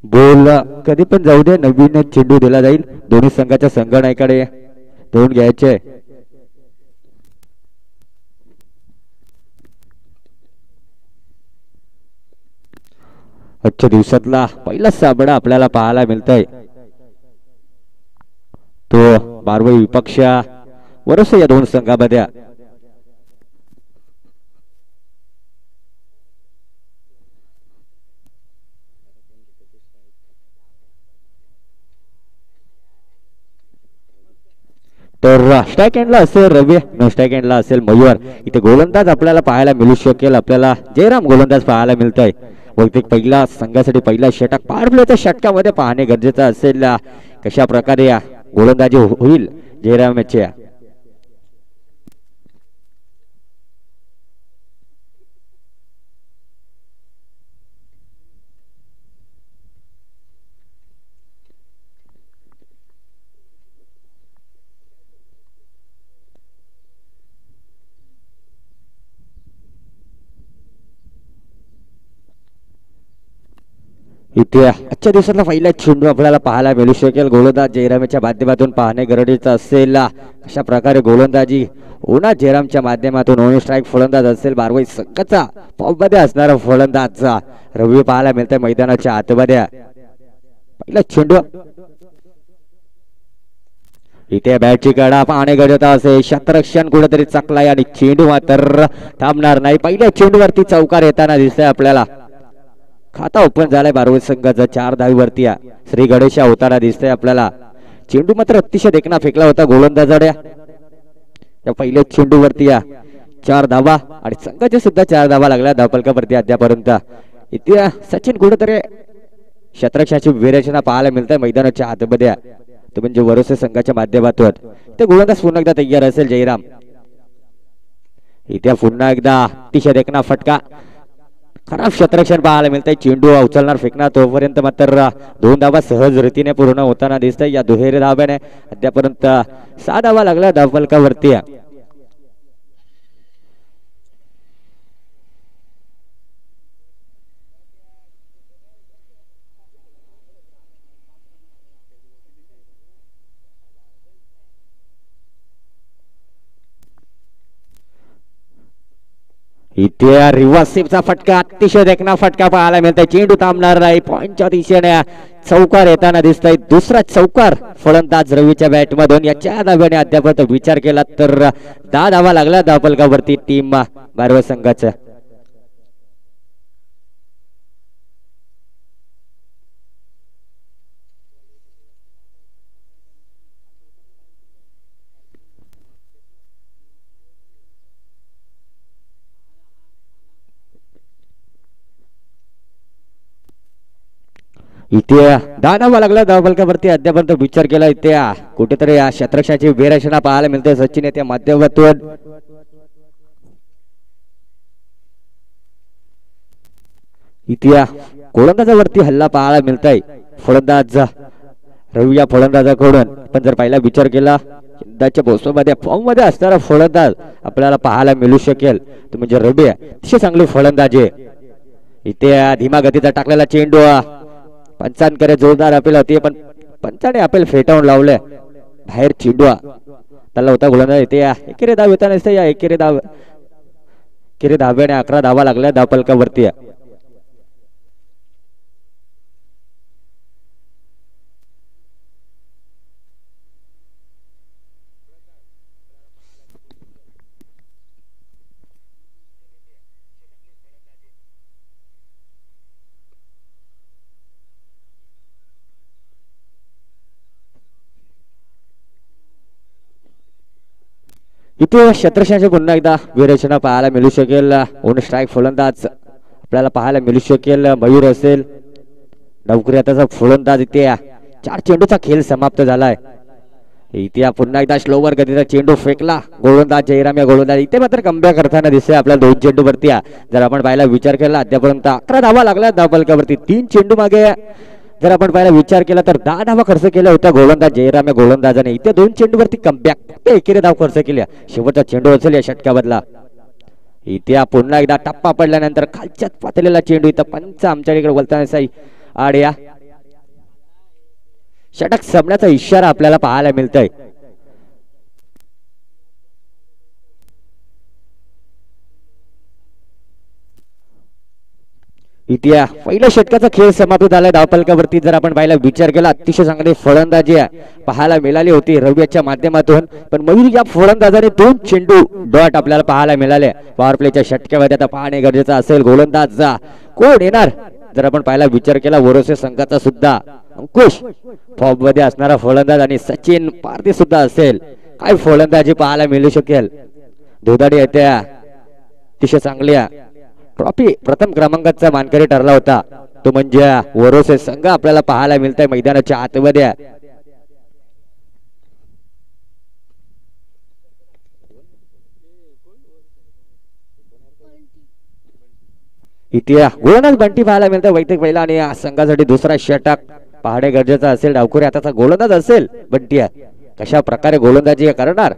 बोल कधी पण जाऊ दे, नवीन चेंडू दिला जाईल. दोन्ही संघाच्या संघनायकाकडे देऊन घ्यायचे. आजच्या दिवसातला पहिला सामना आपल्याला पाहायला मिळतोय. तो बारवई विपक्ष वरस या दोन संघामध्ये. तर स्ट्राईक एंडला असेल रवी, नो स्ट्राईक एंडला असेल मयूर. इथे गोलंदाज आपल्याला पाहायला मिळू शकेल. आपल्याला जयराम गोलंदाज पाहायला मिळतोय. बहुतेक पहिला संघासाठी पहिला षटक पार प्लेच्या षटकामध्ये पाहणे गरजेचं असेल. कशा प्रकारे गोलंदाजी होईल जयरामचे. इथे आजच्या दिवसातला पहिला चेंडू आपल्याला पाहायला मिळू शकेल. गोलंदाज जयरामच्या माध्यमातून पाहणे गरजेचं असेल. अशा प्रकारे गोलंदाजी होणार जयरामच्या माध्यमातून. ओन स्ट्राईक फलंदाज असेल बारवाई संघाचा फॉर्ममध्ये असणारा फलंदाज रवी पाहायला मिळतंय मैदानाच्या आतमध्ये. पहिला चेंडू इथे बॅटची कडा पाहणे गरजेचं असेल. क्षेत्ररक्षण कुठेतरी चकलाय आणि चेंडू मात्र थांबणार नाही. पहिल्या चेंडूवरती चौकार येताना दिसतंय आपल्याला. खाता ओपन झालाय बारवई संघाचा. 4 धावीवरती श्री गणेश होताना दिसतंय आपल्याला. चेंडू मात्र अतिशय देखणा फेकला होता गोलंदाजाने. या पहिल्या चेंडूवरती 4 धावा आणि संघाच्या सुद्धा 4 धावा लागल्या धावफलकावरती अद्यापर्यंत. इथे सचिन कुठेतरी क्षेत्ररक्षणाची विरेचना पाहायला मिळतंय मैदानाच्या आतमध्ये. तो म्हणजे वरोसे संघाच्या माध्यमातून. ते गोलंदाज पुन्हा एकदा तयार असेल जयराम. इथे पुन्हा एकदा अतिशय देखणा फटका. खराब क्षेत्ररक्षण पाहायला मिळतंय. चेंडू उचलणार फेकणार तोपर्यंत मात्र 2 धावा सहज रीतीने पूर्ण होताना दिसतंय. या दुहेरी धाब्याने अद्यापर्यंत 6 धावा लागल्या धावफलकावरती. इथे रिव्हर्सिव्हचा फटका. अतिशय देखणा फटका पाहायला मिळतोय. चेंडू थांबणार नाही. पॉइंटच्या दिशेने चौकार येताना दिसतोय. दुसरा चौकार फलंदाज रवीच्या बॅट मधून. याच्या धाव्याने अद्यापर्यंत विचार केला तर 10 धावा लागल्या धावफलकावरती टीम बारवई संघाच्या. इथे 10 धावा लागला धावफलकावरती अद्यापर्यंत विचार केला. इथे कुठेतरी या क्षेत्ररक्षणाची विरेचना पाहायला मिळते सचिन येत्या माध्यमातून. इथे गोलंदाजावरती हल्ला पाहायला मिळतोय फलंदाज रवी या फलंदाजाकडून. पण जर पहिला विचार केला यंदाच्या मोसमामध्ये फॉर्म मध्ये असणारा फलंदाज आपल्याला पाहायला मिळू शकेल तो म्हणजे रवी. अतिशय चांगली फलंदाजी. इथे धीमा गतीचा टाकलेला चेंडू. पंचांकडे जोरदार अपील होती पण पंचाने अपील फेटाळून लावले बाहेर. चेंडू त्याला होता गोलंदाज. इथे एकेरी धाव येताना दिसते. या एकेरी धाव्याने 11 धावा लागल्या धावफलकावरती. इथे क्षेत्ररक्षणाची पुन्हा एकदा विरेचना पाहायला मिळू शकेल. ओन स्ट्राईक फलंदाज आपल्याला पाहायला मिळू शकेल मयूर असेल. नवकरी आताचा फलंदाज. इथे 4 चेंडूचा खेळ समाप्त झालाय. इथे पुन्हा एकदा स्लोवर गतीचा चेंडू फेकला गोलंदाज जयराम. या गोलंदाज इथे मात्र कमबॅक करताना दिसतंय आपल्याला 2 चेंडूवरती. जर आपण पाहायला विचार केला अद्यापर्यंत 11 धावा लागल्या धावफलकावरती. 3 चेंडू मागे जर आपण पाहायला विचार केला तर 10 धावा खर्च केला होता गोलंदाज जयराम या गोलंदाजाने. इथे 2 चेंडूवरती कमबॅक एकेरी धाव खर्च केल्या. शेवटचा चेंडू असेल या षटकामधला. इथे पुन्हा एकदा टप्पा पडल्यानंतर खालच्यात पातळीला चेंडू. इथं पंच आमच्याकडे बोलताना आड्या षटक संपण्याचा इशारा आपल्याला पाहायला मिळतोय. इथे पहिल्या षटकाचा खेळ समाप्त झाला. धावफलकावरती जर आपण पाहिला विचार केला अतिशय चांगली फलंदाजी पाहायला मिळाली होती रविच्या माध्यमातून, पण मयूर या फलंदाजाने 2 चेंडू डॉट आपल्याला पाहायला मिळाले. पॉवर प्लेच्या षटकामध्ये आता पाहणे गरजेचं असेल. गोलंदाज कोण येणार जर आपण पाहिला विचार केला वरोसे संघाचा सुद्धा अंकुश फॉर्म मध्ये असणारा फलंदाज आणि सचिन पारधी सुद्धा असेल. काय फलंदाजी पाहायला मिळू शकेल. दुधाडी येते अतिशय चांगल्या ट्रॉफी प्रथम क्रमांकाचा मानकरी ठरला होता तो म्हणजे वरोसे संघ आपल्याला पाहायला मिळतंय मैदानाच्या आतमध्ये. इथे गोलंदाज बंटी पाहायला मिळतं वैदिक पहिला आणि संघासाठी दुसरा षटक पाहणे गरजेचं असेल. डावखुरी हाताचा गोलंदाज असेल बंटी कशा प्रकारे गोलंदाजी करणार.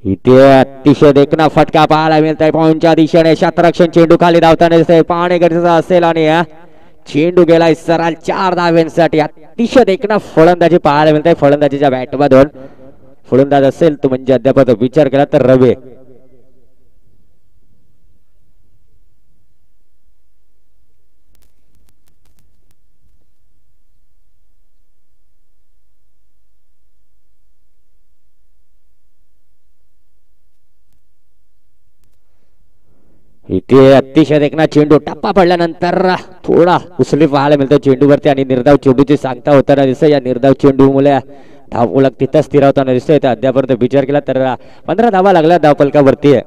इथे अतिशय देखना फटका पाहायला मिळतोय पॉईंटच्या दिशेने. क्षेत्ररक्षण चेंडू खाली धावताना दिसतंय. पाहणे गरजेचं असेल आणि चेंडू गेलाय सरळ 4 धाव्यांसाठी. अतिशय देखना फलंदाजी पाहायला मिळतंय फलंदाजीच्या बॅटमधून. फलंदाज असेल तो म्हणजे अद्याप विचार केला तर रवी. इथे अतिशय देखना चेंडू टप्पा पडल्यानंतर थोडा उसली पाहायला मिळतो चेंडूवरती आणि निर्धाव चेंडूची सांगता होताना दिसतंय. या निर्धाव चेंडू मुळे धावफलक तिथं स्थिर होताना दिसतोय. अद्यापर्यंत विचार केला तर 15 धावा लागल्या धावफलकावरती.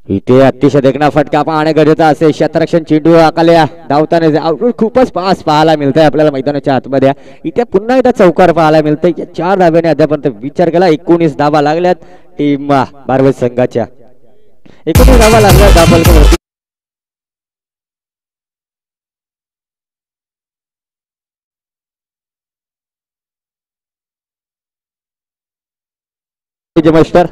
इथे अतिशय देखना फटका पाहणे गरजेचं असेल. क्षेत्ररक्षण चेंडू आकाल्या धावताना खूपच पास पाहायला मिळतंय आपल्याला मैदानाच्या आतमध्ये. इथे पुन्हा एकदा चौकार पाहायला मिळतंय. 4 धाव्याने अद्यापर्यंत विचार केला 19 धावा लागल्यात टीम बारवेज संघाच्या. 19 धावा लागल्या धावफलकावरती. मास्टर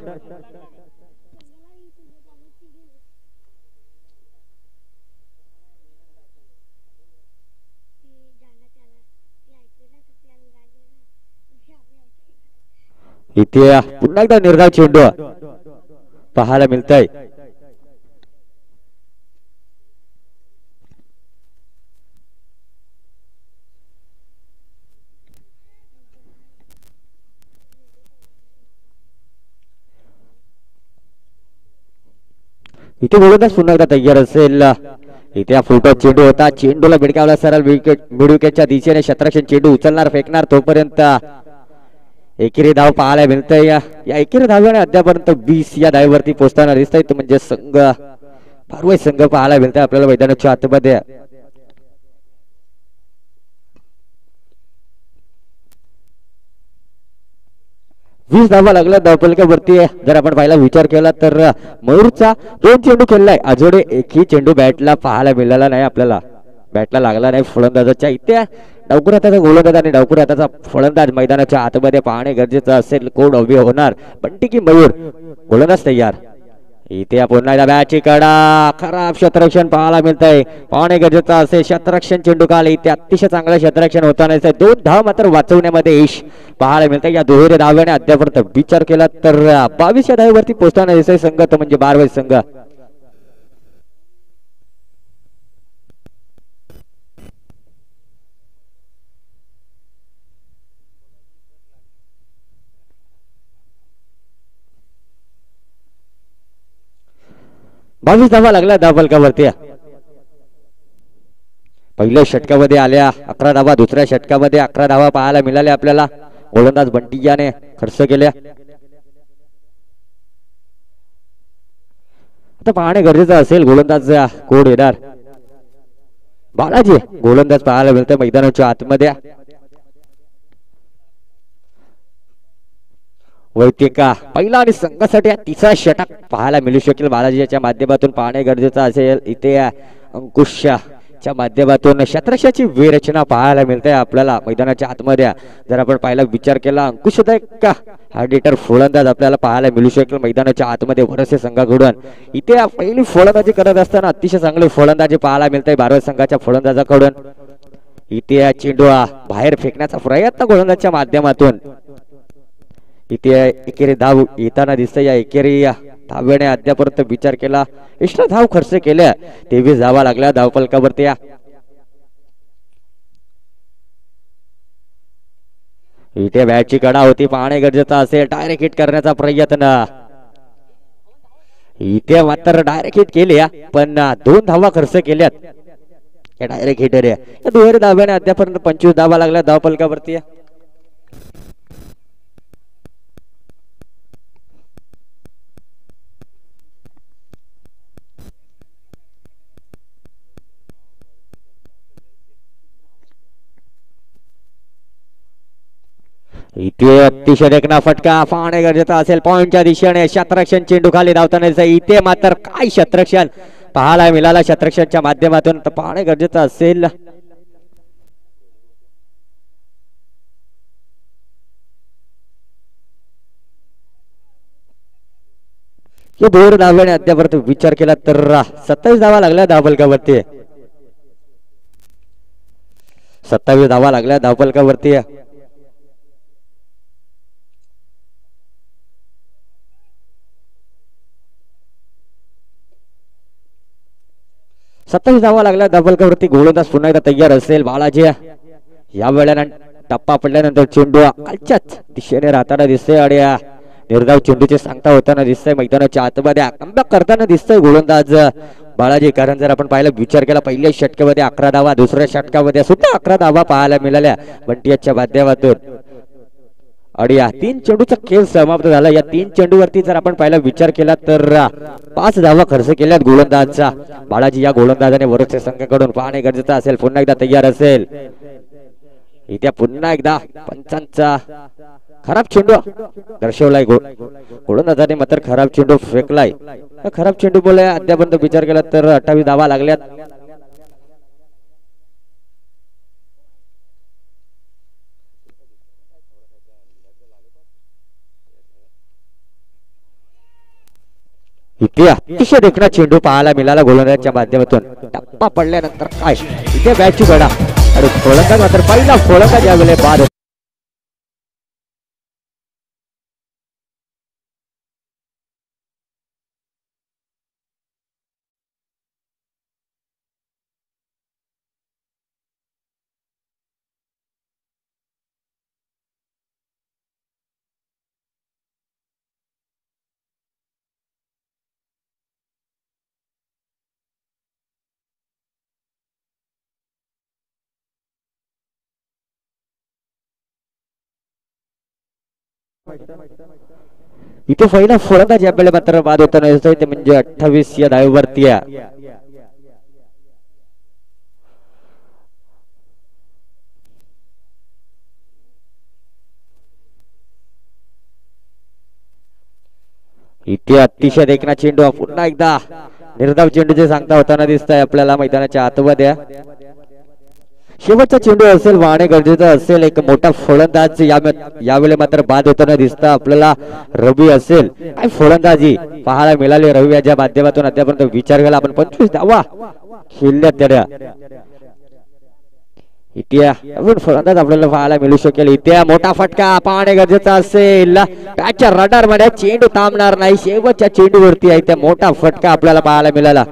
इथे पुन्हा एकदा निर्धाव चेंडू पाहायला मिळतंय. इथे गोलंदाज पुन्हा एकदा तयार असेल. इथे फुलटॉप चेंडू होता. चेंडूला भिडकावला सरळ मिड विकेटच्या दिशेने. क्षेत्ररक्षण चेंडू उचलणार फेकणार तोपर्यंत एकेरी धाव पाहायला मिळतंय. या एकेरी धाव्याने अद्यापर्यंत 20 या धावेवरती पोहोचताना दिसतंय तो म्हणजे संघ बारवेज संघ पाहायला मिळतंय आपल्याला मैदानाच्या आतमध्ये. वीस धावा लागल्या धावफलकावरती. जर आपण पाहिला विचार केला तर मयूरचा 2 चेंडू खेळलाय. अजोडे एकही चेंडू बॅटला पाहायला मिळाला नाही आपल्याला. बॅटला लागला नाही फलंदाजाच्या. इथे डावखुरी हाताचा गोलंदाज आणि डावखुरी हाताचा फलंदाज मैदानाच्या आतमध्ये पाहणे गरजेचं असेल. कोण उभे होणार बंटी की मयूर. गोलंदाज तयार. इथे पुन्हा एकदा बॅटची कडा खराब क्षेत्ररक्षण पाहायला मिळतंय. पाहणे गरजेचं असेल. क्षेत्ररक्षण चेंडू काल इथे अतिशय चांगलं क्षेत्ररक्षण होताना 2 धाव मात्र वाचवण्यामध्ये यश पाहायला मिळतंय. या दुहेरी धाव्याने अद्यापर्यंत विचार केला तर 22 या धावेवरती पोहोचताना दिसतंय संघ तो म्हणजे बारवेज संघ. बावीस धावा लागल्या धावफलकावरती. पहिल्या षटकामध्ये आल्या 11 धावा. दुसऱ्या षटकामध्ये 11 धावा पाहायला मिळाल्या आपल्याला. गोलंदाज बंटी याने खर्च केल्या. आता पाहणे गरजेचं असेल गोलंदाज कोण येणार. बालाजी गोलंदाज पाहायला मिळतोय मैदानाच्या आतमध्ये. होते का पहिला आणि संघासाठी तिसरा षटक पाहायला मिळू शकेल बालाजीच्या माध्यमातून पाहणे गरजेचं असेल इथे अंकुशच्या माध्यमातून शतरक्षाची विरचना पाहायला मिळते आपल्याला मैदानाच्या आतमध्ये जर आपण पाहिला विचार केला अंकुश का हार्डिटर फलंदाज आपल्याला पाहायला मिळू शकेल मैदानाच्या आतमध्ये वरसे संघाकडून इथे पहिली फलंदाजी करत असताना अतिशय चांगली फलंदाजी पाहायला मिळते भारत संघाच्या फलंदाजाकडून इथे चेंडू बाहेर फेकण्याचा प्रयत्न गोलंदाजच्या माध्यमातून इथे एकेरी धाव येताना दिसतंय या एकेरी धाव्याने अद्यापर्यंत विचार केला एक्स्ट्रा धाव खर्च केल्या 23 धावा लागल्या धावफलकावरती इथे बॅटची कडा होती पाहणे गरजेचं असेल डायरेक्ट हिट करण्याचा प्रयत्न इथे मात्र डायरेक्ट हिट केली पण 2 धावा खर्च केल्यात डायरेक्ट हिटर या दुहेरी धाव्याने अद्यापर्यंत 25 धावा लागल्या धावफलकावरती इथे अतिशय देखना फटका पाहणे गरजेचा असेल पॉइंटच्या दिशेने शतरक्षण चेंडू खाली धावताना इथे मात्र काय शतरक्षण पाहायला मिळाला शतरक्षणच्या माध्यमातून तर पाहणे गरजेचं असेल दोन धाव्याने अद्यापर्यंत विचार केला तर 27 धावा लागल्या धावफलकावरती 27 धावा लागल्या धावफलकावरती 27 धावा लागल्या धावफलकावरती गोलंदाज पुन्हा एकदा तयार असेल बालाजी या वेळेला टप्पा पडल्यानंतर चेंडू खालच्याच दिशेने राहताना दिसतोय आणि निर्धाव चेंडूचे सांगता होताना दिसतंय मैदानाच्या आतमध्ये कमबॅक करताना दिसतोय गोलंदाज बालाजी कारण जर आपण पाहिलं विचार केला पहिल्या षटकामध्ये 11 धावा दुसऱ्या षटकामध्ये सुद्धा 11 धावा पाहायला मिळाल्या बंटियाच्या माध्यमातून आणि या 3 चेंडूचा खेळ समाप्त झाला या 3 चेंडूवरती जर आपण पाहिला विचार केला तर 5 धावा खर्च केल्यात गोलंदाजचा बालाजी या गोलंदाजाने वरच्या संघाकडून पाहणे गरजेचं असेल पुन्हा एकदा तयार असेल इथे पुन्हा एकदा पंचांचा खराब चेंडू दर्शवलाय गोलंदाजाने मात्र खराब चेंडू फेकलाय खराब चेंडू बोले अद्यापर्यंत विचार केला तर 28 धावा लागल्यात इथे अतिशय देखणा चेंडू पाहायला मिळाला गोलंदाजाच्या माध्यमातून टप्पा पडल्यानंतर काय इथे बॅटची गडा आणि गोलंदाज मात्र पहिला गोलंदाज यावेळेला बाद इथे पहिला फलंदाज यावेळेला मात्र बाद होताना दिसतोय ते म्हणजे 28 या धावेवरती इथे अतिशय देखणा चेंडू पुन्हा एकदा निर्धाव चेंडूचे सांगता होताना दिसतंय आपल्याला मैदानाच्या आतमध्ये शेवटचा चेंडू असेल वाहणे गरजेचं असेल एक मोठा फलंदाज यावेळी मात्र बाद होताना दिसतं आपल्याला रवी असेल काय फलंदाजी पाहायला मिळाली रवी याच्या माध्यमातून अद्यापर्यंत विचार केला आपण 25 धावा खेळल्यात त्याला इथे फलंदाज आपल्याला पाहायला मिळू शकेल इथे मोठा फटका पाहणे गरजेचा असेल त्याच्या रडार मध्ये चेंडू थांबणार नाही शेवटच्या चेंडूवरती आहे त्या मोठा फटका आपल्याला पाहायला मिळाला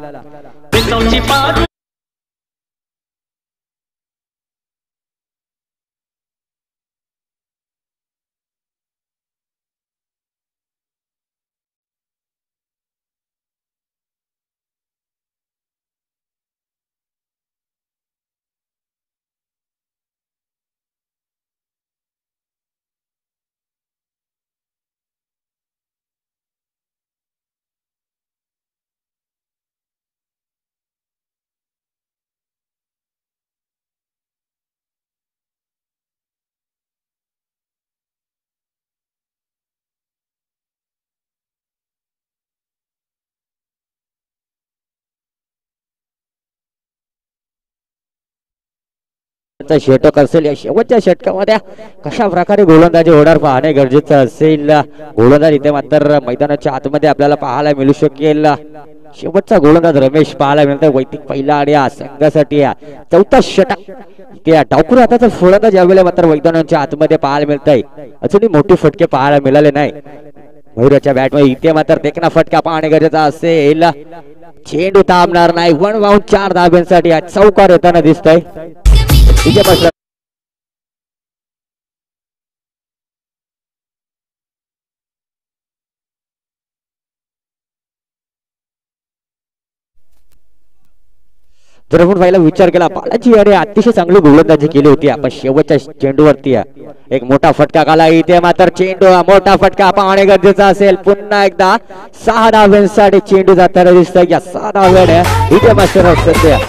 शेवटचा षटक असेल. या शेवटच्या षटकामध्ये कशा प्रकारे गोलंदाजी होणार पाहणे गरजेचं असेल. गोलंदाज इथे मात्र मैदानाच्या आतमध्ये आपल्याला पाहायला मिळू शकेल. शेवटचा गोलंदाज रमेश पाहायला मिळतोय वैदिक पहिला आणि या संघासाठी चौथा षटक त्या डावखुरी हाताचा फलंदाज यावेळेला मात्र मैदानाच्या आतमध्ये पाहायला मिळतंय. अजूनही मोठे फटके पाहायला मिळाले नाही मयुराच्या बॅटमध्ये. इथे मात्र देखना फटका पाहणे गरजेचा असेल. चेंडू थांबणार नाही. 1 बाउंड 4 धाब्यांसाठी चौकार येताना दिसतोय. जर आपण पहिला विचार केला बालाजी याने अतिशय चांगली गोलंदाजी केली होती. आपण शेवटच्या चेंडूवरती एक मोठा फटका खाला. इथे मात्र चेंडू मोठा फटका पाहणे गरजेचा असेल. पुन्हा एकदा 6 धाव्यांसाठी चेंडू जाताना दिसतोय. या 6 धाव्या इथे मात्र सध्या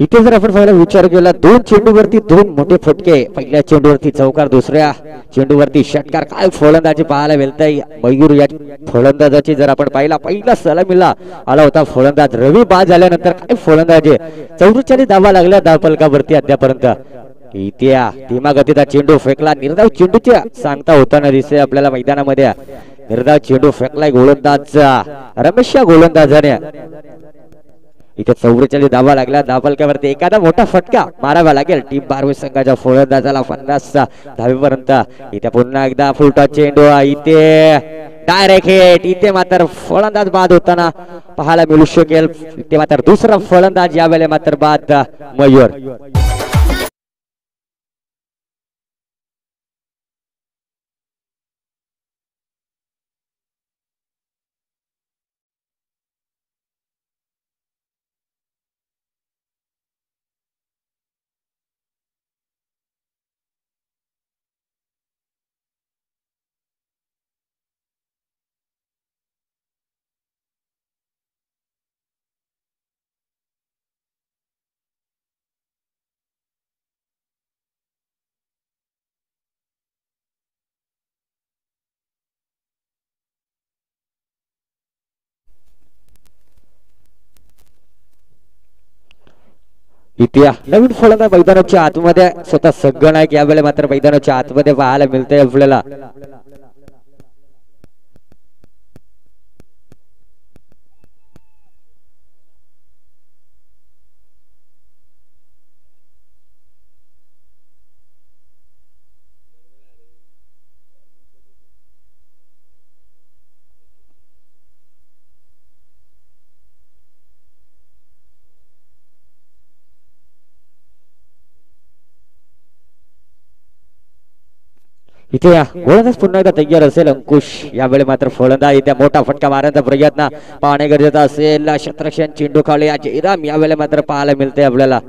इथे जर आपण पहिला विचार केला 2 चेंडूवरती 2 मोठे फटके. पहिल्या चेंडूवरती चौकार, दुसऱ्या चेंडूवरती षटकार. काय फलंदाजी पाहायला मिळतंय मयूर या फलंदाजाची. जर आपण पहिला सलामीला आला होता फलंदाज रवी बाद झाल्यानंतर काय फलंदाजी. 44 धावा लागल्या धावफलकावरती अद्यापर्यंत. इथे धीमा गतीचा चेंडू फेकला. निर्धाव चेंडूच्या सांगता होताना दिसतंय आपल्याला मैदानामध्ये. निर्धाव चेंडू फेकलाय गोलंदाज रमेश या गोलंदाजाने. इथे 44 धावा लागल्या धावफलकावरती. एखादा मोठा फटका मारावा लागेल टीम बारवे संघाच्या फलंदाजाला 50 धावेपर्यंत. इथे पुन्हा एकदा फुलटॉस चेंडू. इथे डायरेक्ट हिट. इथे मात्र फलंदाज बाद होताना पाहायला मिळू शकेल. इथे मात्र दुसरा फलंदाज यावेळेला मात्र बाद मयूर. इथे नवीन फलंदाज मैदानाच्या आतमध्ये स्वतः संगनायक यावेळेला मात्र मैदानाच्या आतमध्ये पाहायला मिळतंय आपल्याला. इथे गोलंदाज पुन्हा एकदा तयार असेल अंकुश. यावेळी मात्र फलंदाज इथे मोठा फटका मारण्याचा प्रयत्न पाहणे गरजेचा असेल. क्षेत्ररक्षण चेंडू खाली जयराम यावेळी मात्र पाहायला मिळते आपल्याला.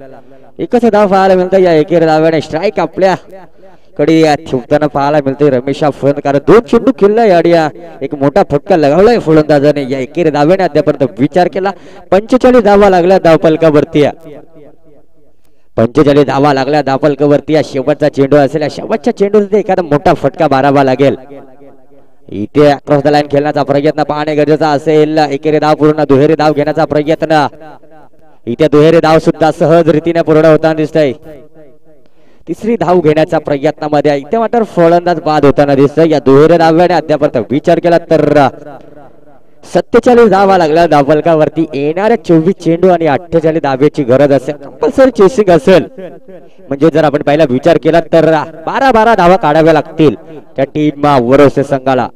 एकच धाव पाहायला मिळतं. या एकेरी धाव्याने स्ट्राईक आपल्या कडे ठेवताना पाहायला मिळते रमेश फलंदाज. कारण 2 चेंडू खेळलाय आणि एक मोठा फटका लगावलाय फलंदाजाने. या एकेरी धाव्याने अद्यापर्यंत विचार केला 45 धावा लागल्या धावफलकावरती. 45 धावा लागल्या धावफलकावरती. या शेवटचा चेंडू असेल. या शेवटच्या चेंडूमध्ये एखादा मोठा फटका मारावा लागेल. इथे क्रॉस द लाईन खेळण्याचा प्रयत्न पाहणे गरजेचा असेल. एकेरी धाव पूर्ण दुहेरी धाव घेण्याचा प्रयत्न. इथे दुहेरी धाव सुद्धा सहज रीतीने पूर्ण होताना दिसतंय. तिसरी धाव घेण्याच्या प्रयत्नामध्ये इथे मात्र फलंदाज बाद होताना दिसतोय. या दुहेरी धाव्याने अद्यापर्यंत विचार केला तर 47 धावा लागल्या धावफलकावरती. येणाऱ्या 24 चेंडू आणि 48 धाब्याची गरज असेल. कंपल्सरी चेसिंग असेल. म्हणजे जर आपण पहिला विचार केला तर 12 धावा काढाव्या लागतील त्या टीम वरोसे संघाला.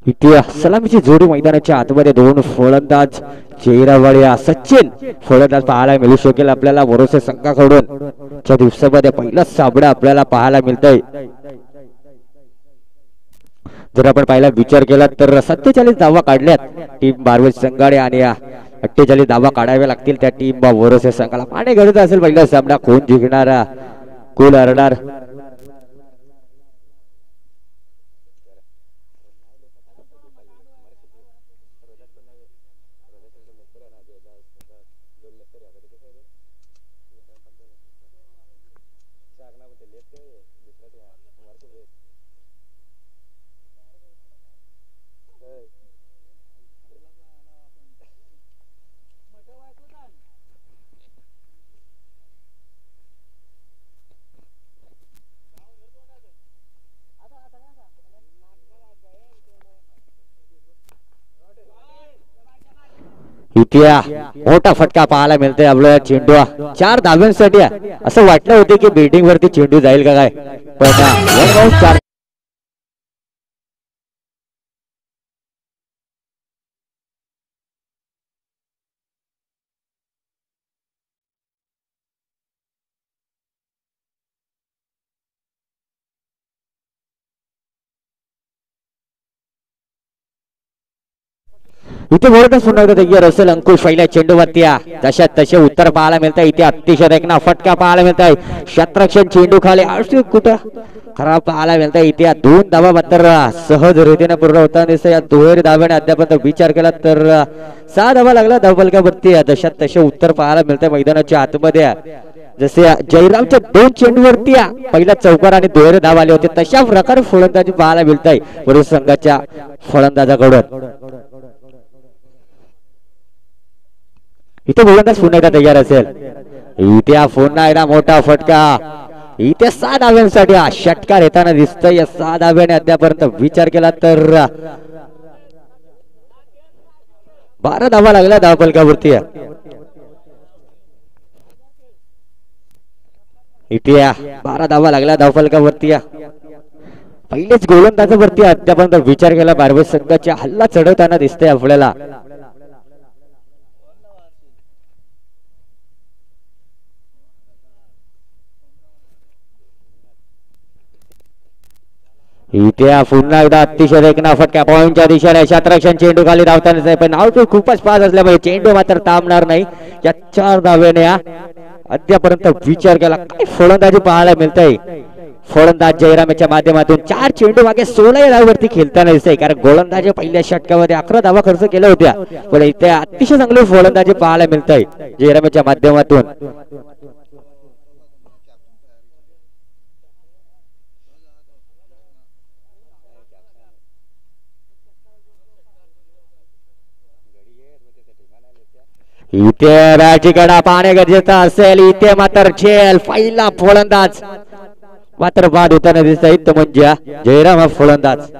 इथे सलामीची जोडी मैदानाच्या आतमध्ये दोन फलंदाज चेहरावाळ्या सचिन फलंदाज पाहायला मिळू शकेल आपल्याला भरोसे संघाकडून च्या दिवसामध्ये पहिलाच साबडा आपल्याला पाहायला मिळतंय. जर आपण पाहिला विचार केला तर 47 धावा काढल्यात टीम बारवेज संघाने आणि 48 धावा काढाव्या लागतील त्या टीम भरोसे संघाला. पाणी गरज असेल पहिला सामना कोण जिंकणार कोण हरणार. इथे मोठा फटका पाहायला मिळतोय आपल्याला. चेंडू 4 धाव्यांसाठी असं वाटलं होतं की बिल्डिंग वरती चेंडू जाईल का काय पण इथे बोलत पुन्हा रसेल अंकुश पहिल्या चेंडूवरती जशा तसे उत्तर पाहायला मिळतं. इथे अतिशय देखना फटका पाहायला मिळत आहे. क्षेत्ररक्षण चेंडू खाली कुठं खराब पाहायला मिळत आहे. इथे 2 धावा मात्र सहज रीतीने पूर्ण होताना दिसत. या दुहेरी धाव्याने अद्याप विचार केला तर 6 धावा लागला धावफलकावरती. जशा तसे उत्तर पाहायला मिळतंय मैदानाच्या आतमध्ये. जसे जयरामच्या 2 चेंडूवरती पहिला चौकार आणि दुहेरी धाव आले होते तशा प्रकारे फलंदाजी पाहायला मिळत आहे वरुण संघाच्या फलंदाजाकडून. इथे गोलंदाज पुन्हा एकदा तयार असेल. इथे पुन्हा एकदा मोठा फटका. इथे 6 धाव्यांसाठी षटकार येताना दिसतोय. या 6 धाव्याने अद्यापर्यंत विचार केला तर 12 धावा लागल्या धावफलकावरती. इथे 12 धावा लागल्या धावफलकावरती. पहिलेच गोलंदाजावरती अद्यापर्यंत विचार केला बारवेज संघाच्या हल्ला चढवताना दिसतंय आपल्याला. इथे पुन्हा एकदा अतिशय देखना फटका पॉइंटच्या दिशेने क्षेत्ररक्षण चेंडू खाली धावताना पण आउटफील्ड खूपच पास असल्यामुळे चेंडू मात्र थांबणार नाही. या 4 धाव्याने अद्यापर्यंत विचार केला. काय फलंदाजी पाहायला मिळतंय. फलंदाज जयरामच्या माध्यमातून 4 चेंडू मागे 16 धावांवरती खेळताना दिसतंय. कारण गोलंदाज पहिल्या षटकामध्ये 11 धावा खर्च केल्या होत्या पण इथे अतिशय चांगली फलंदाजी पाहायला मिळतंय जयरामच्या माध्यमातून. इथे बॅटीकडा पाहणे गरजेचं असेल. इथे मात्र झेल पहिला फलंदाज मात्र बाद होताना दिसत आहे तो म्हणजे जयराम हा फलंदाज.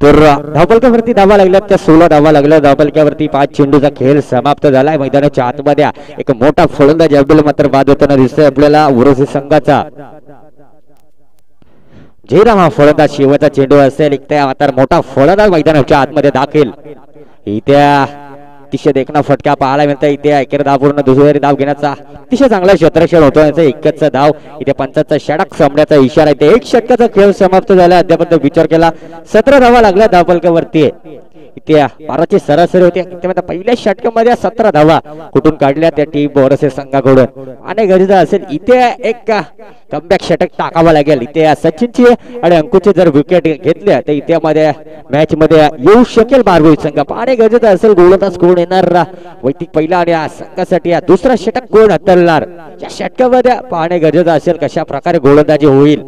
तर धावफलकावरती धावा लागल्यात त्या 16 धावा लागल्या धावफलकावरती. 5 चेंडूचा खेळ समाप्त झालाय. मैदानाच्या आतमध्ये एक मोठा फलंदाज अब्दुल मात्र बाद होताना दिसतोय आपल्याला वरुण संघाचा. जयराम हा फलंदाज शेवटचा चेंडू असेल. इथे मात्र मोठा फलंदाज मैदानाच्या आतमध्ये दाखल. इथे अतिशय देखना फटका पाहायला मिळतोय. इथे एकेर धाव पूर्ण दुसरी धाव घेण्याचा अतिशय चांगला क्षेत्ररक्षण होतो. एकच धाव इथे 5चा षटक संपण्याचा इशारा. इथे 1 षटकाचा खेळ समाप्त झाला. अद्यापर्यंत विचार केला 17 धावा लागल्या धावफलकावरती. इथे 12ची सरासरी होती. पहिल्या षटकामध्ये 17 धावा कुठून काढल्या त्या टीम बोरसे संघाकडून आणि गरजेचं असेल इथे एक कमबॅक षटक टाकावं लागेल. इथे सचिनची आणि अंकुशची जर विकेट घेतल्या तर इथे मध्ये मॅच मध्ये येऊ शकेल बारगोई संघ. पाहणे गरजेचं असेल गोलंदाज कोण येणार वैयक्तिक पहिला आणि या संघासाठी दुसरा षटक कोण हाताळणार या षटकामध्ये पाहणे गरजेचं असेल कशा प्रकारे गोलंदाजी होईल.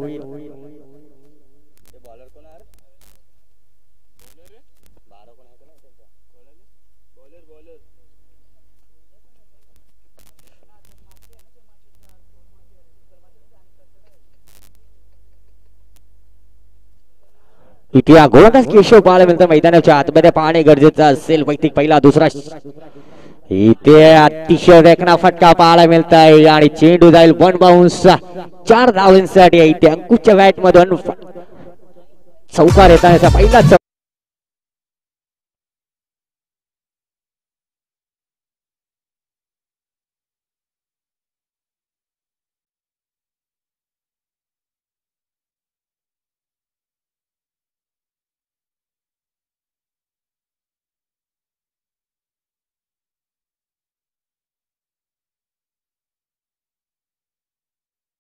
इथे गोलंदाज केशव पाहायला मिळतं मैदानाच्या आतमध्ये. पाहणे गरजेचं असेल वैयक्तिक पहिला दुसरा इथे अतिशय देखना फटका पाहायला मिळत आहे आणि चेंडू जाईल 1 बाउन्स 4 धावांसाठी. इथे अंकुशच्या बॅट मधून चौकार येताना पहिला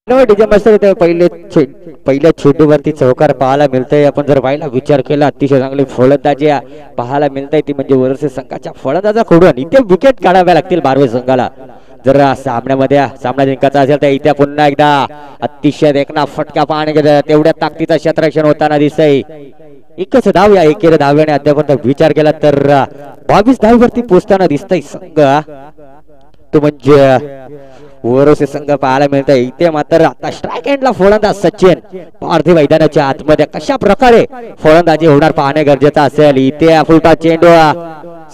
डीजे मास्टर इथे पहिल्या चेंडूवरती चौकार पाहायला मिळतंय. आपण जर पाहिला विचार केला अतिशय चांगली फलंदाजी पाहायला मिळतंय ती म्हणजे वरसे संघाच्या फलंदाजाकडून इथे विकेट काढाव्या लागतील बारवे संघाला जर सामन्यामध्ये सामना जिंकायचा असेल तर. इथे पुन्हा एकदा अतिशय देखना फटका पाहणे तेवढ्या ताकदीचा क्षेत्ररक्षण होताना दिसतंय. एकच धाव या एकेरी धाव्याने अद्यापर्यंत विचार केला तर 22 धावीवरती पोहोचताना दिसतंय संघ तो म्हणजे वरोसे संघ पाहायला मिळत आहे. इथे मात्र आता स्ट्राईक एंडला फलंदाज सचिन पार्थिव मैदानाच्या आतमध्ये कशा प्रकारे फलंदाजी होणार पाहणे गरजेचं असेल. इथे फुलटा चेंडू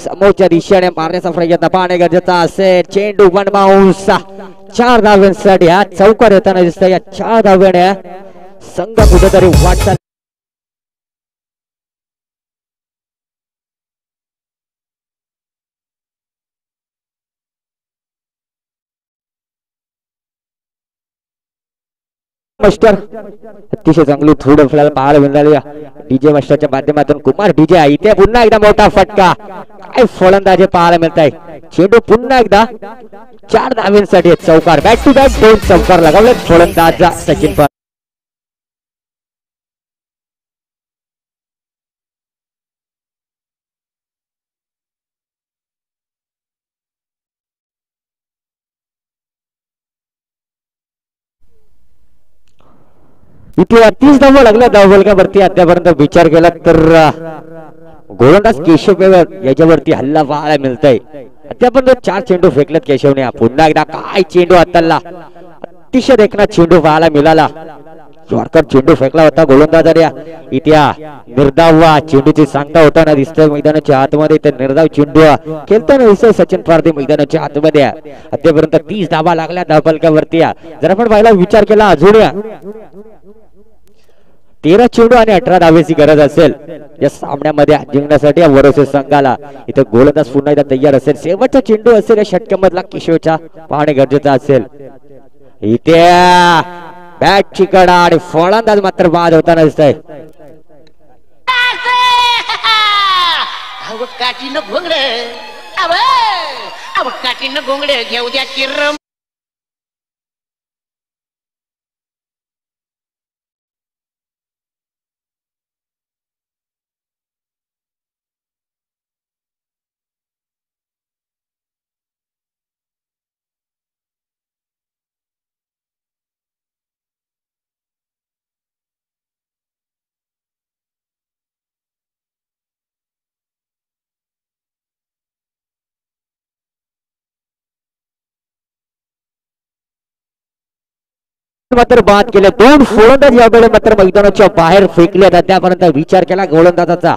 समोरच्या दिशेने मारण्याचा प्रयत्न पाहणे गरजेचा असेल. चेंडू 1 बाउन्स 4 धाव्यांसाठी हा चौकार येताना दिसतोय. या 4 धाव्याने संघ कुठेतरी वाटचाल मास्टर अतिशय चांगली थोड आपल्याला पाहायला मिळाली डीजे मास्टरच्या माध्यमातून. कुमार डीजे इथे पुन्हा एकदा मोठा फटका काय फलंदाजी पाहायला मिळत आहे. चेंडू पुन्हा एकदा 4 धाव्यांसाठी चौकार बॅक टू बॅक 2 चौकार लगावले फलंदाज सचिन. इथे 30 धावा लागल्या धावफलकावरती. अद्यापर्यंत विचार केला तर गोलंदाज केशव याच्यावरती हल्ला पाहायला मिळतंय. अद्यापर्यंत 4 चेंडू फेकलेत केशवने. पुन्हा एकदा काय चेंडू हाताळला अतिशय देखना चेंडू पाहायला मिळाला. यॉर्कर चेंडू फेकला होता गोलंदाजाने. इथे निर्धाव चेंडूची सांगता होताना दिसतोय मैदानाच्या आतमध्ये. ते निर्धाव चेंडू खेळताना दिसतोय सचिन पारधी मैदानाच्या आतमध्ये. अद्यापर्यंत 30 धावा लागल्या धावफलकावरती. जर आपण पाहिला विचार केला अजून 13 चेंडू आणि 18 धावेची गरज असेल या सामन्यामध्ये जिंकण्यासाठी वरोसे संघाला. इथे गोलंदाज पुन्हा एकदा तयार असेल. शेवटचा चेंडू असेल या षटकामधला केशवचा पाहणे गरजेचं असेल. इथे बॅटची कडा आणि फलंदाज मात्र बाद होताना दिसतंय. काठीनं घोंगडे घेऊ द्या किर्रम. मात्र बाद केले. 2 फलंदाज यावेळी मात्र मैदानाच्या बाहेर फेकले. त्यापर्यंत विचार केला गोलंदाजाचा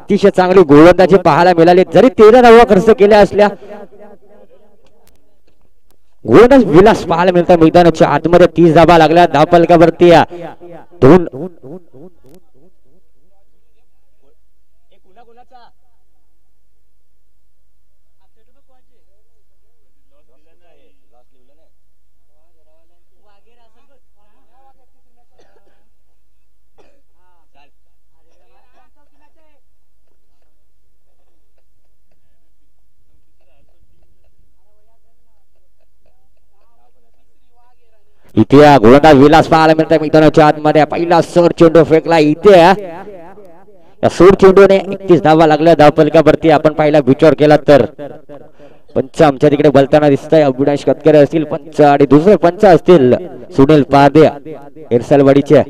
अतिशय चांगली गोलंदाजी पाहायला मिळाली. जरी 13 धावा खर्च केल्या असल्या गोलंदाज विलास पाहायला मिळतात मैदानाच्या आतमध्ये. 30 धावा लागल्या धावफलकावरती. 2 इथे गोलंदाज विलास पाहायला मिळतोय मैदानाच्या आतमध्ये. पहिला सर चेंडू फेकला इथे. या सूर चेंडूने 31 धावा लागल्या धावपलकावरती. आपण पहिला विचार केला तर पंच आमच्या तिकडे बोलताना दिसतंय. अविनाश कतकरे असतील पंच आणि दुसरे पंच असतील सुनील पारदे एरसलवाडीचे.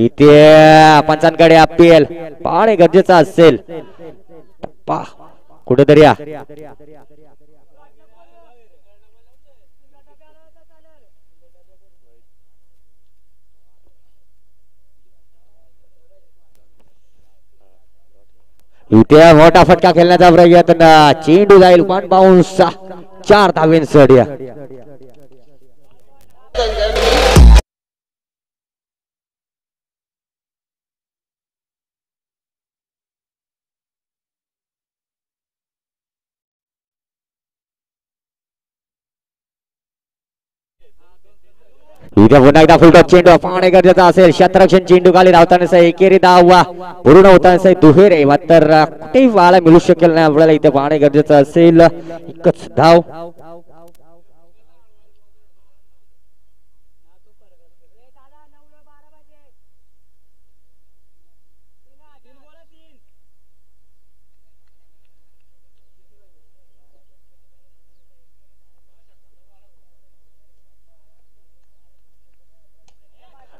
इथे पंचांकडे अपील पाहणे गरजेचं असेल. कुठेतरी इथे मोठा फटका खेळण्याचा प्रयत्न. चेंडू जाईल पण बाउन्स. 4 धावेंसाठी. इथे पुन्हा एकदा फुलटॉप चेंडू पाहणे गरजेचं असेल. क्षेत्ररक्षण चेंडू खाली धावताना एकेरी धावा पूर्ण होताना दुहेरी मात्र कुठेही पाहायला मिळू शकेल नाही आपल्याला. इथे पाहणे गरजेचं असेल. एकच धाव.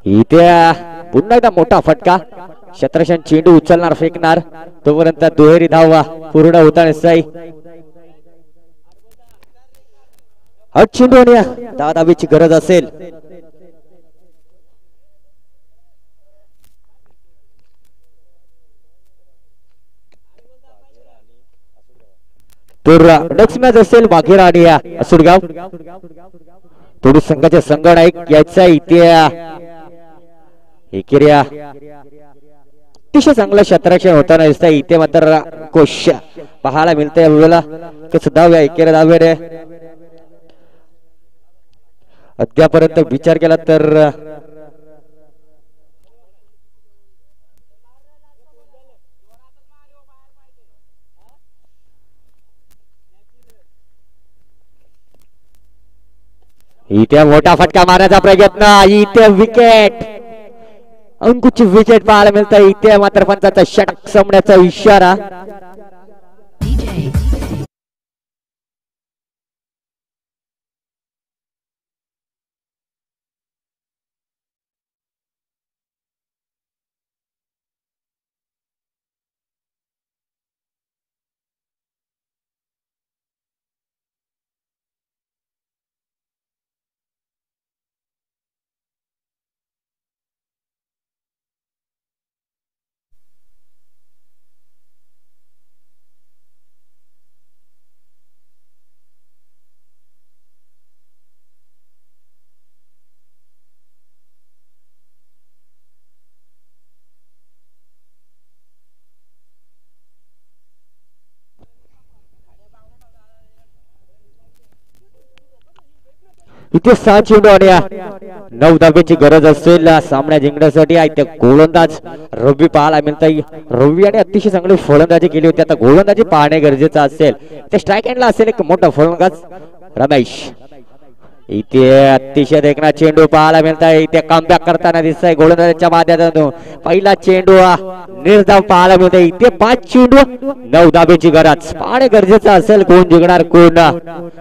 इथे पुन्हा एकदा मोठा फटका. क्षेत्ररक्षण चेंडू उचलणार फेकणार तोपर्यंत दुहेरी धावा पूर्ण होताना सई. हट चेंडू आणि धावाची गरज असेल. तर नेक्स्ट मॅच असेल वाघेर आणि असुरगाव. थोडी संघाचे संगणक याचा इथे एकेरिया अतिशय चांगलं क्षेत्ररक्षण होताना दिसत. इथे मात्र कोश पाहायला मिळतंय आपल्याला. कसं धाव या एकेरिया धावेने अद्यापर्यंत विचार केला तर इथे मोठा फटका मारण्याचा प्रयत्न. इथे विकेट. अंकुची विकेट पाहायला मिळतं. इथे मात्र पंचाचा षटक संपण्याचा इशारा. इथे 6 चेंडू आणि 9 धाब्याची गरज असेल सामना जिंकण्यासाठी. इथे गोलंदाज रवी पाहायला मिळतंय. रवी आणि अतिशय चांगली फलंदाजी केली होती. आता गोलंदाजी पाहणे गरजेचं असेल. ते स्ट्राईक एंडला असेल एक मोठा फलंदाज रमेश. इथे अतिशय देखना चेंडू पाहायला मिळतंय. इथे कमबॅक करताना दिसतंय गोलंदाजाच्या माध्यमातून. पहिला चेंडू निर्धाव पाहायला मिळतोय. इथे 5 चेंडू 9 धाब्याची गरज. पाहणे गरजेचं असेल. कोण जिंकणार कोण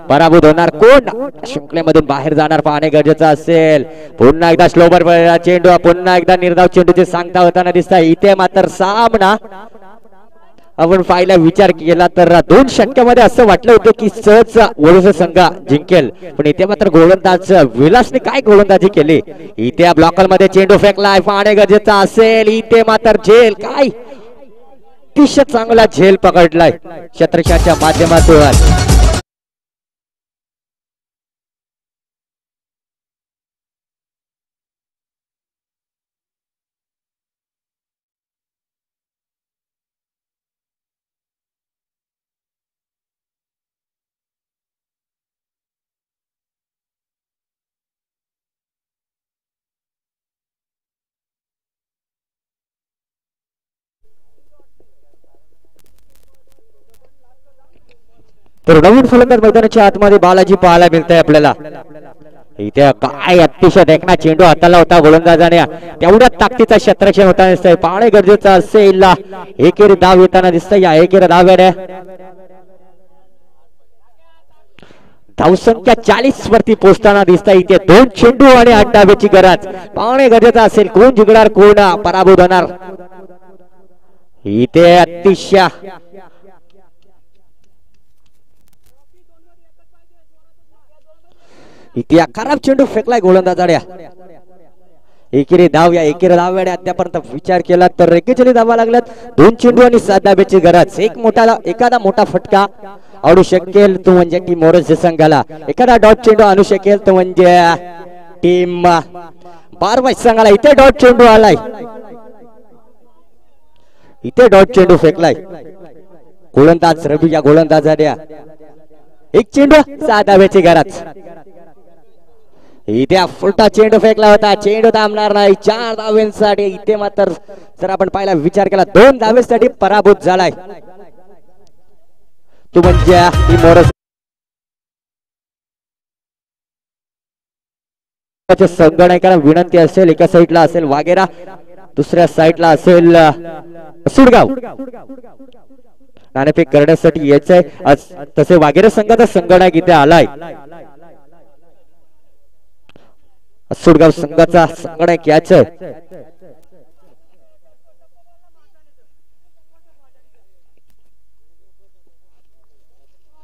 पराभूत होणार कोण शृंखलेमधून बाहेर जाणार पाहणे गरजेचं असेल. पुन्हा एकदा स्लोबर चेंडू पुन्हा एकदा निर्धाव चेंडूचे सांगता होताना दिसतंय. इथे मात्र सामना आपण पाहिला विचार केला तर 2 षटकामध्ये असं वाटलं होतं की सहज वडोदरा संघ जिंकेल. पण इथे मात्र गोलंदाज विलासने काय गोलंदाजी केली. इथे ब्लॉकर मध्ये चेंडू फेकलाय. पाहणे गरजेचा असेल. इथे मात्र झेल काय अतिशय चांगला झेल पकडलाय क्षेत्ररक्षणाच्या माध्यमातून. तर नवीन फलंदाज मैदानाच्या आतमध्ये बालाजी पाहायला मिळतंय आपल्याला. इथे काय अतिशय देखना चेंडू हाताला होता गोलंदाजाने, तेवढ्या ताकदीचा क्षेत्ररक्षण होताना दिसतंय. पाहणे गरजेचं असेल. एकेरी धाव येताना दिसतंय. या एकेरी धाव येणे धावसंख्या 40 वरती पोहोचताना दिसतंय. इथे 2 चेंडू आणि 8 धावेची गरज. पाहणे गरजेचं असेल. कोण जिंकणार कोण पराभूत होणार. इथे अतिशय इथे खराब चेंडू फेकलाय गोलंदाजाने. एकेरी धाव. या एकेरी धाव वेळी अद्यापर्यंत विचार केला तर 41 धावा लागल्यात. 2 चेंडू आणि 7 धाब्याची गरज. एखादा मोठा फटका आवडू शकेल तो म्हणजे टीम मोरज संघाला. एखादा डॉट चेंडू आणू शकेल तो म्हणजे टीम बारवाई संघाला. इथे डॉट चेंडू आलाय. इथे डॉट चेंडू फेकलाय गोलंदाज रवी. या गोलंदाजाने 1 चेंडू 7 धाब्याची गरज. इथे फुलटा चेंडू फेकला होता. चेंडू थांबणार नाही. 4 धावेंसाठी. इथे मात्र जर आपण पाहिला विचार केला 2 धावेसाठी पराभूत झालाय तो म्हणजे टीम मोरज. संगणकाला विनंती असेल, एका साईडला असेल वागेरा, दुसऱ्या साईडला असेल सुडगाव, नाणेफेक करण्यासाठी यायचंय. तसे वागेरा संघाचा संगणक इथे आलाय. सुडगाव संघाचा संगणक यायचंय.